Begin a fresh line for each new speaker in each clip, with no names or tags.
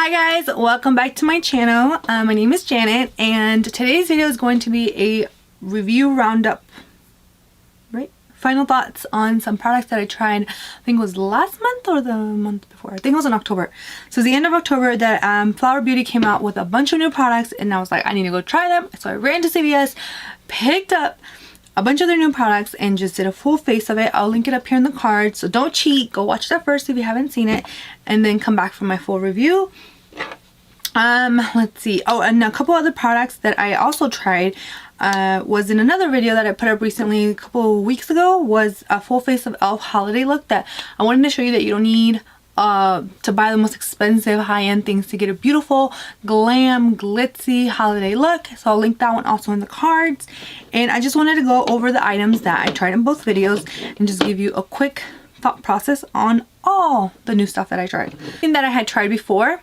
Hi guys, welcome back to my channel. My name is Janet and today's video is going to be a review roundup, right? Final thoughts on some products that I tried. I think it was last month or the month before. I think it was in October. So the end of October that Flower Beauty came out with a bunch of new products and I was like, I need to go try them. So I ran to CVS, picked up a bunch of their new products and just did a full face of it. I'll link it up here in the card, so don't cheat. Go watch that first if you haven't seen it and then come back for my full review. Let's see. Oh, and a couple other products that I also tried was in another video that I put up recently a couple weeks ago, was a full face of e.l.f. holiday look that I wanted to show you that you don't need to buy the most expensive high-end things to get a beautiful glam glitzy holiday look. So I'll link that one also in the cards. And I just wanted to go over the items that I tried in both videos and just give you a quick thought process on all the new stuff that I tried. Thing that I had tried before,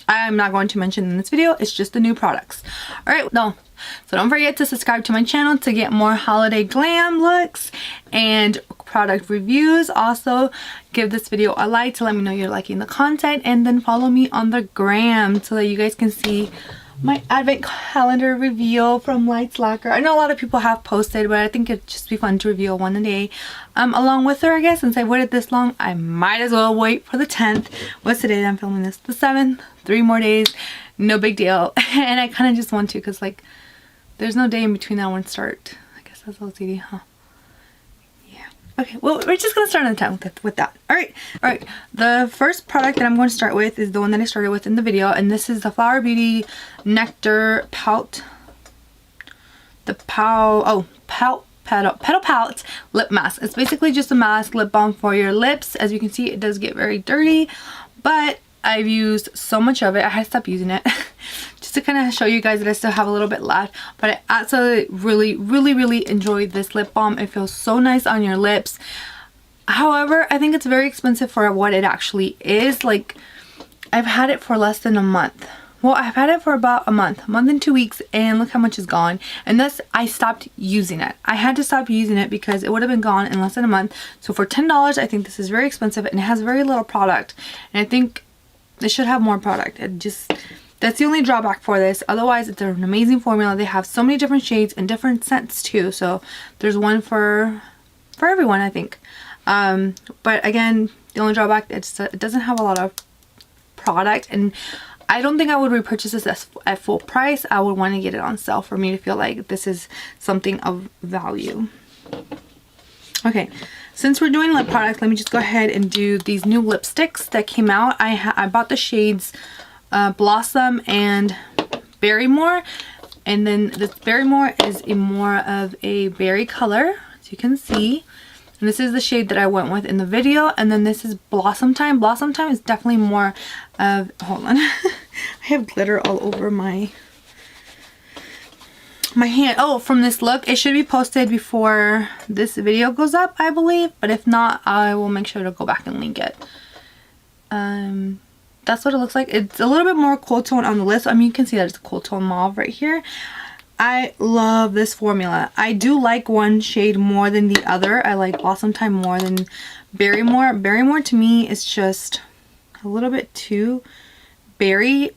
I'm not going to mention in this video. It's just the new products. Alright, no. So don't forget to subscribe to my channel to get more holiday glam looks and product reviews. Also, give this video a like to let me know you're liking the content, and then follow me on the gram so that you guys can see my advent calendar reveal from Lights Lacquer. I know a lot of people have posted, but I think it'd just be fun to reveal one a day along with her, I guess. Since I waited this long, I might as well wait for the 10th. What's today? I'm filming this the 7th. 3 more days, no big deal. And I kind of just want to, because like there's no day in between now and start. I guess that's OCD, huh? Yeah. Okay, well, we're just gonna start on the 10th with that. All right. The first product that I'm going to start with is the one that I started with in the video, and this is the Flower Beauty Nectar Pout. Petal Pout lip mask. It's basically just a mask, lip balm for your lips. As you can see, it does get very dirty, but I've used so much of it. I had to stop using it just to kind of show you guys that I still have a little bit left. But I absolutely really enjoyed this lip balm. It feels so nice on your lips. However, I think it's very expensive for what it actually is. Like, I've had it for less than a month. Well, I've had it for about a month and 2 weeks, and look how much is gone. And thus I stopped using it. I had to stop using it because it would have been gone in less than a month. So for $10, I think this is very expensive, and it has very little product. And I think it should have more product. That's the only drawback for this. Otherwise, it's an amazing formula. They have so many different shades and different scents too. So there's one for everyone, I think. But again, the only drawback, it doesn't have a lot of product, and I don't think I would repurchase this at full price. I would want to get it on sale for me to feel like this is something of value. Okay, since we're doing lip products, let me just go ahead and do these new lipsticks that came out. I bought the shades Blossom and Berrymore, and then this Berrymore is more of a berry color, as you can see. And this is the shade that I went with in the video, and then this is Blossom Time. Blossom Time is definitely more of, hold on, I have glitter all over my hand. Oh, from this look, it should be posted before this video goes up, I believe, but if not, I will make sure to go back and link it. That's what it looks like. It's a little bit more cool tone on the list. I mean, you can see that it's a cool tone mauve right here. I love this formula. I do like one shade more than the other. I like Blossom Time more than Berrymore. Berrymore to me is just a little bit too berry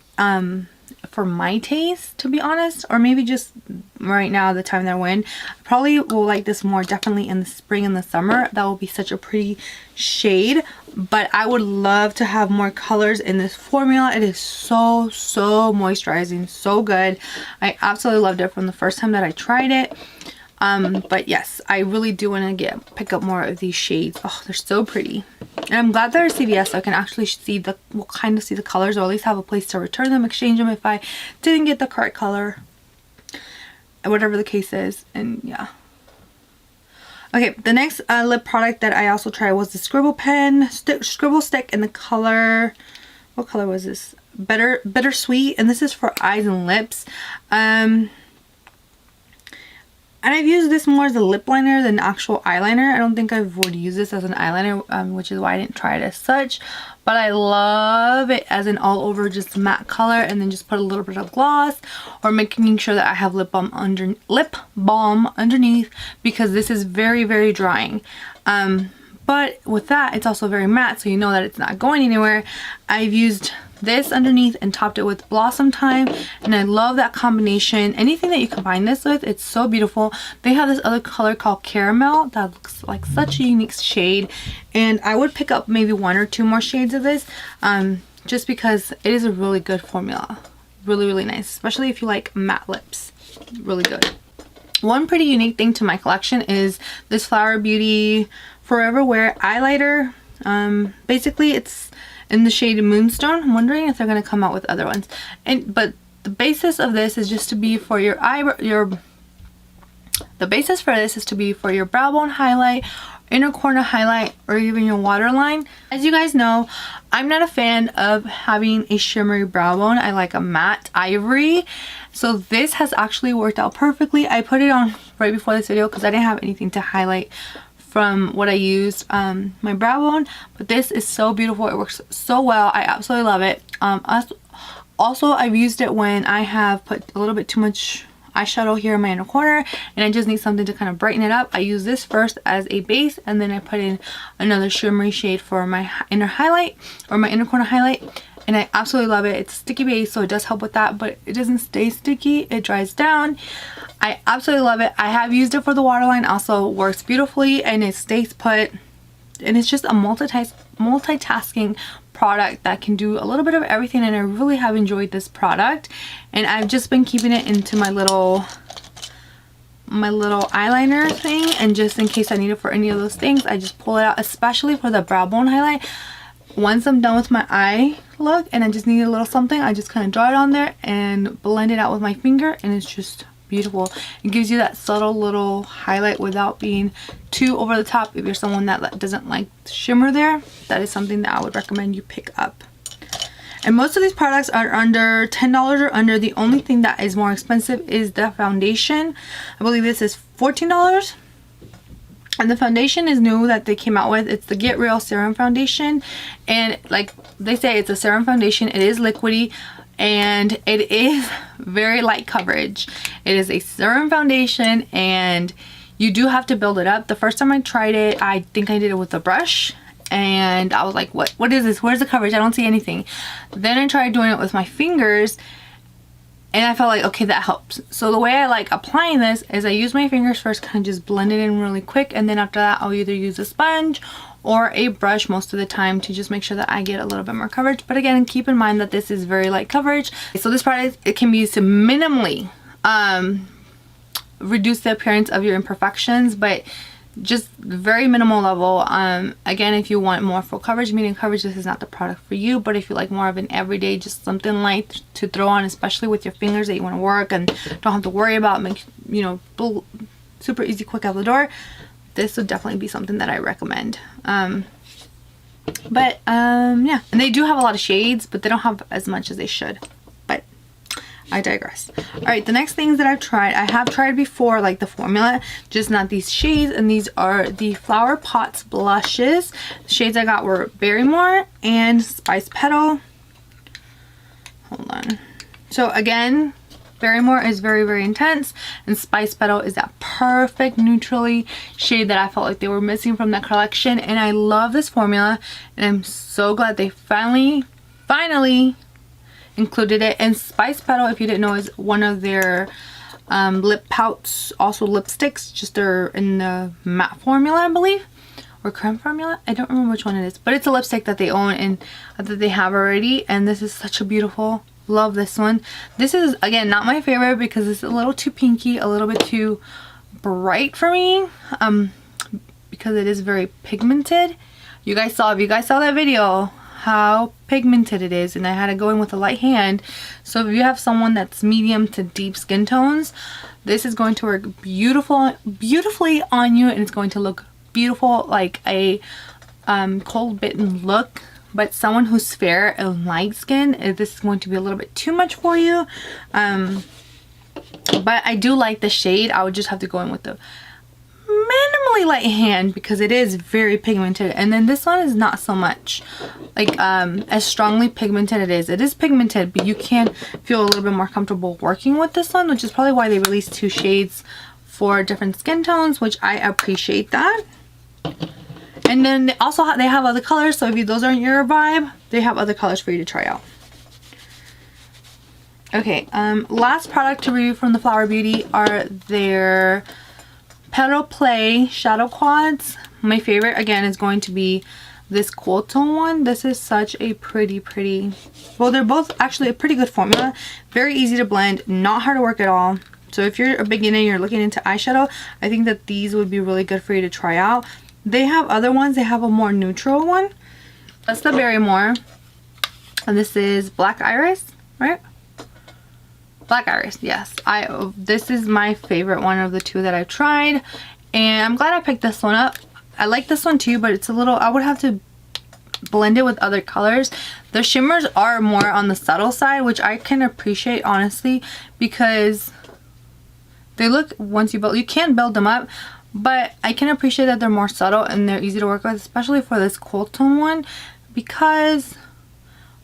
for my taste, to be honest, or maybe just right now, the time that we're in. I probably will like this more definitely in the spring and the summer. That will be such a pretty shade, but I would love to have more colors in this formula. It is so moisturizing, so good. I absolutely loved it from the first time that I tried it. But yes, I really do want to pick up more of these shades. Oh, they're so pretty. And I'm glad they're CVS, so I can actually see the colors, or at least have a place to return them, exchange them if I didn't get the correct color, whatever the case is. And yeah. Okay, the next lip product that I also tried was the Scribble Stick in the color, what color was this? Bittersweet, and this is for eyes and lips. And I've used this more as a lip liner than actual eyeliner. I don't think I would use this as an eyeliner, which is why I didn't try it as such. But I love it as an all over just matte color, and then just put a little bit of gloss, or making sure that I have lip balm underneath, because this is very drying. But with that, it's also very matte, so you know that it's not going anywhere. I've used this underneath and topped it with Blossom Time, and I love that combination. Anything that you combine this with, it's so beautiful. They have this other color called Caramel that looks like such a unique shade, and I would pick up maybe 1 or 2 more shades of this just because it is a really good formula. Really nice, especially if you like matte lips. Really good. One pretty unique thing to my collection is this Flower Beauty Forever Wear eyeliner. Basically it's in the shade Moonstone. I'm wondering if they're going to come out with other ones. But the basis of this is just to be for your the basis for this is to be for your brow bone highlight, inner corner highlight, or even your waterline. As you guys know, I'm not a fan of having a shimmery brow bone. I like a matte ivory. So this has actually worked out perfectly. I put it on right before this video because I didn't have anything to highlight from what I used my brow bone, but this is so beautiful. It works so well. I absolutely love it. Also, I've used it when I have put a little bit too much eyeshadow here in my inner corner and I just need something to kind of brighten it up. I use this first as a base, and then I put in another shimmery shade for my inner highlight, or my inner corner highlight, and I absolutely love it. It's sticky base, so it does help with that, but it doesn't stay sticky. It dries down. I absolutely love it. I have used it for the waterline, also works beautifully, and it stays put, and it's just a multitasking product that can do a little bit of everything, and I really have enjoyed this product. And I've just been keeping it into my little eyeliner thing, and just in case I need it for any of those things, I just pull it out, especially for the brow bone highlight. Once I'm done with my eye look and I just need a little something, I just kind of draw it on there and blend it out with my finger, and it's just beautiful. It gives you that subtle little highlight without being too over the top. If you're someone that doesn't like shimmer there, that is something that I would recommend you pick up. And most of these products are under $10 or under. The only thing that is more expensive is the foundation. I believe this is $14. And the foundation is new that they came out with. It's the Get Real Serum Foundation. And like they say, it's a serum foundation. It is liquidy. And it is very light coverage. It is a serum foundation, and you do have to build it up. The first time I tried it, I think I did it with a brush, and I was like, what is this? Where's the coverage? I don't see anything. Then I tried doing it with my fingers, and I felt like, okay, that helps. So the way I like applying this is I use my fingers first, kind of just blend it in really quick, and then after that I'll either use a sponge or a brush most of the time to just make sure that I get a little bit more coverage. But again, keep in mind that this is very light coverage. So this product, it can be used to minimally reduce the appearance of your imperfections, but just very minimal level. Again, if you want more full coverage, medium coverage, this is not the product for you. But if you like more of an everyday, just something light to throw on, especially with your fingers that you want to work and don't have to worry about, super easy, quick out the door, this would definitely be something that I recommend. Yeah, and they do have a lot of shades, but they don't have as much as they should. But I digress. All right, the next things that I've tried, I have tried before, like the formula, just not these shades, and these are the Flower Pots blushes. The shades I got were Barrymore and Spice Petal. Hold on. So again, Barrymore is very intense, and Spice Petal is that perfect neutrally shade that I felt like they were missing from that collection. And I love this formula, and I'm so glad they finally included it. And Spice Petal, if you didn't know, is one of their lip pouts, also lipsticks, just they're in the matte formula, I believe, or creme formula. I don't remember which one it is, but it's a lipstick that they own and that they have already. And this is such a beautiful, love this one. This is, again, not my favorite because it's a little too pinky, a little bit too bright for me, because it is very pigmented. If you guys saw that video, how pigmented it is, and I had to go in with a light hand. So if you have someone that's medium to deep skin tones, this is going to work beautifully on you, and it's going to look beautiful, like a cold bitten look. But someone who's fair and light skin, this is going to be a little bit too much for you. But I do like the shade. I would just have to go in with the minimally light hand because it is very pigmented. And then this one is not so much like as strongly pigmented. It is pigmented, but you can feel a little bit more comfortable working with this one, which is probably why they released 2 shades for different skin tones, which I appreciate that. And then they have other colors, so if those aren't your vibe, they have other colors for you to try out. Okay, last product to review from the Flower Beauty are their Petal Play Shadow Quads. My favorite, again, is going to be this cool tone one. This is such a pretty, well, they're both actually a pretty good formula. Very easy to blend, not hard to work at all. So if you're a beginner, you're looking into eyeshadow, I think that these would be really good for you to try out. They have other ones. They have a more neutral one. That's the Barrymore. And this is Black Iris, right? Black Iris, yes. This is my favorite one of the two that I've tried. And I'm glad I picked this one up. I like this one too, but it's a little, I would have to blend it with other colors. The shimmers are more on the subtle side, which I can appreciate, honestly, because they look, once you build, you can build them up, but I can appreciate that they're more subtle and they're easy to work with, especially for this cool tone one, because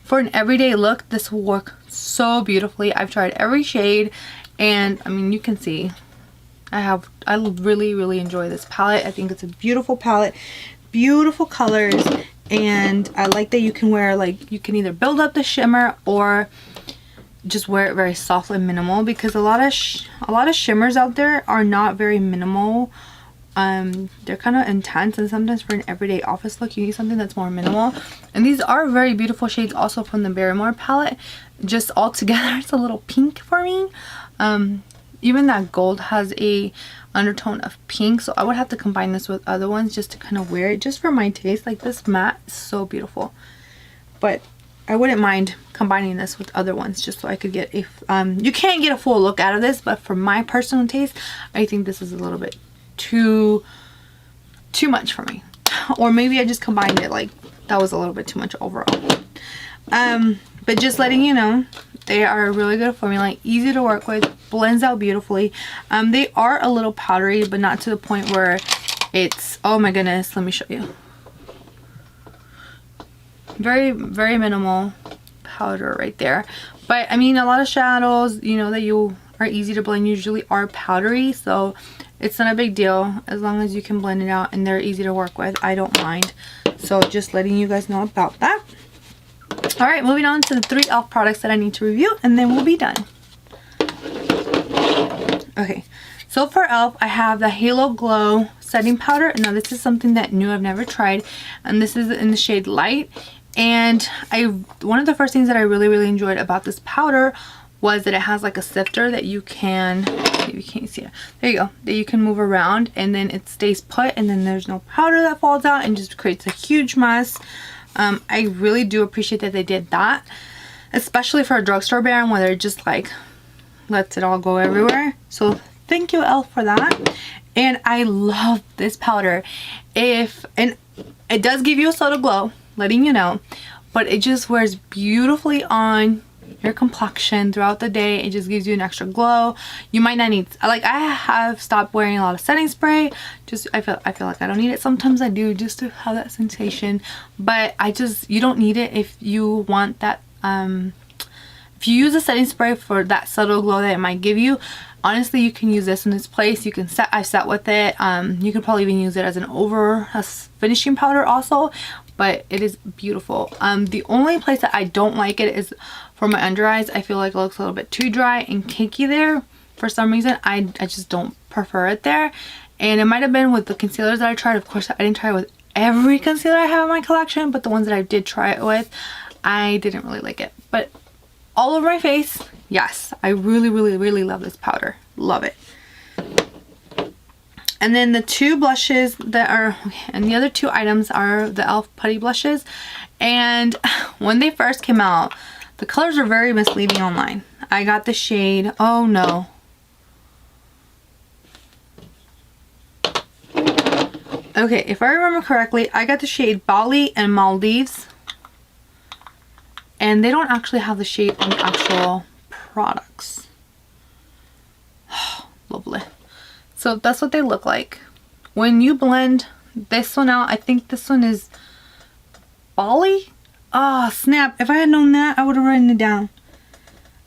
for an everyday look, this will work so beautifully. I've tried every shade, and I mean, you can see I really enjoy this palette. I think it's a beautiful palette, beautiful colors, and I like that you can wear, like, you can either build up the shimmer or just wear it very soft and minimal, because a lot of shimmers out there are not very minimal. They're kind of intense, and sometimes for an everyday office look you need something that's more minimal. And these are very beautiful shades also from the Barrymore palette. Just all together, it's a little pink for me. Even that gold has a undertone of pink, so I would have to combine this with other ones just to kind of wear it, just for my taste. Like, this matte is so beautiful, but I wouldn't mind combining this with other ones just so I could get a you can't get a full look out of this, but for my personal taste, I think this is a little bit too much for me. Or maybe I just combined it, like that was a little bit too much overall. But just letting you know, they are a really good formula, easy to work with, blends out beautifully. They are a little powdery, but not to the point where it's, oh my goodness, let me show you. Very minimal powder right there. But I mean, a lot of shadows, you know, that you are easy to blend usually are powdery, so it's not a big deal as long as you can blend it out and they're easy to work with. I don't mind. So just letting you guys know about that. All right, moving on to the 3 e.l.f. products that I need to review, and then we'll be done. Okay, so for e.l.f. I have the Halo Glow setting powder. Now this is something that new I've never tried, and this is in the shade Light. And one of the first things that I really enjoyed about this powder was that it has like a sifter that you can, you can't see it, there you go, that you can move around and then it stays put, and then there's no powder that falls out and just creates a huge mess. I really do appreciate that they did that, especially for a drugstore brand where they're just like lets it all go everywhere. So thank you, e.l.f. for that. And I love this powder. And it does give you a subtle glow, letting you know, but it just wears beautifully on your complexion throughout the day. It just gives you an extra glow. You might not need, like, I have stopped wearing a lot of setting spray, just I feel like I don't need it. Sometimes I do, just to have that sensation, but you don't need it if you want that. If you use a setting spray for that subtle glow that it might give you, honestly, you can use this in its place. You can set, I've set with it. You could probably even use it as a finishing powder also, but it is beautiful. The only place that I don't like it is for my under eyes. I feel like it looks a little bit too dry and cakey there. For some reason, I just don't prefer it there. And it might have been with the concealers that I tried. Of course, I didn't try it with every concealer I have in my collection, but the ones that I did try it with, I didn't really like it. But all over my face, yes, I really love this powder. Love it. And then the 2 blushes that are, and the other 2 items are the e.l.f. Putty Blushes. And when they first came out, the colors are very misleading online. I got the shade, oh no. Okay, if I remember correctly, I got the shade Bali and Maldives. And they don't actually have the shade on the actual products. Lovely. So that's what they look like. When you blend this one out, I think this one is Bali. Oh snap, if I had known that, I would have written it down.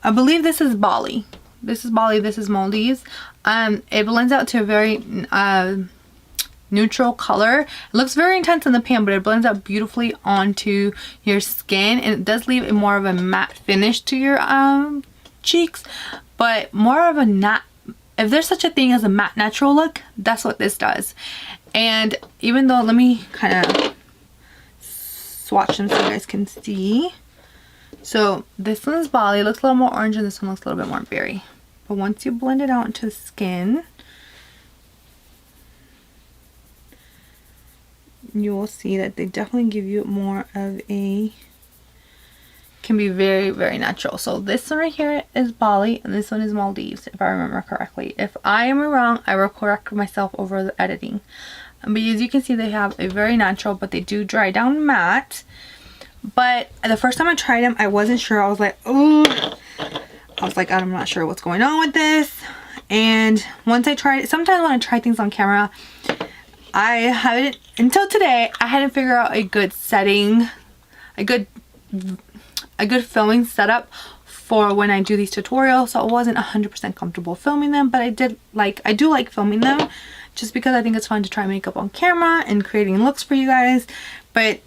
I believe this is Bali. This is Bali, this is Maldives. It blends out to a very neutral color. It looks very intense in the pan, but it blends out beautifully onto your skin, and it does leave a more of a matte finish to your cheeks, but more of a if there's such a thing as a matte natural look, that's what this does. And even though, let me kind of swatch them so you guys can see. So this one is Bali, it looks a little more orange, and this one looks a little bit more berry. But once you blend it out into the skin, you will see that they definitely give you more of a, can be very, very natural. So this one right here is Bali, and this one is Maldives, if I remember correctly. If I am wrong, I will correct myself over the editing. But as you can see, they have a very natural, but they do dry down matte. But the first time I tried them, I wasn't sure. I was like, oh, I was like, I'm not sure what's going on with this. And once I tried it, sometimes when I try things on camera, I haven't, until today, I hadn't figured out a good setting, a good filming setup for when I do these tutorials. So I wasn't 100% comfortable filming them, but I do like filming them just because I think it's fun to try makeup on camera and creating looks for you guys. But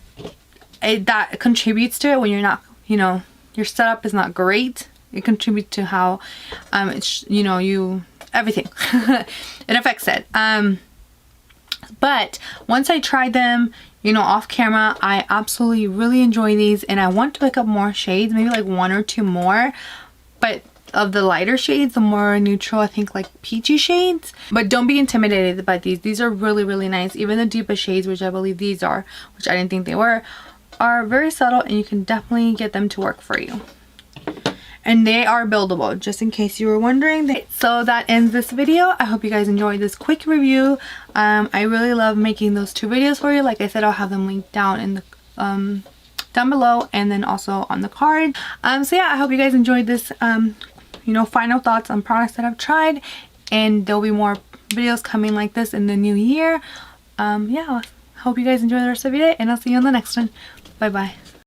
that contributes to it when you're not, you know, your setup is not great. It contributes to how it's, you know, everything it affects it. But once I tried them, you know, off camera, I absolutely really enjoy these, and I want to pick up more shades, maybe like 1 or 2 more, but of the lighter shades, the more neutral, I think like peachy shades. But don't be intimidated by these are really, really nice. Even the deeper shades, which I believe these are, which I didn't think they were, are very subtle, and you can definitely get them to work for you. And they are buildable, just in case you were wondering. So that ends this video. I hope you guys enjoyed this quick review. I really love making those 2 videos for you. Like I said, I'll have them linked down in the down below, and then also on the card. So yeah, I hope you guys enjoyed this you know, final thoughts on products that I've tried, and there'll be more videos coming like this in the new year. Yeah, hope you guys enjoy the rest of your day, and I'll see you on the next one. Bye bye.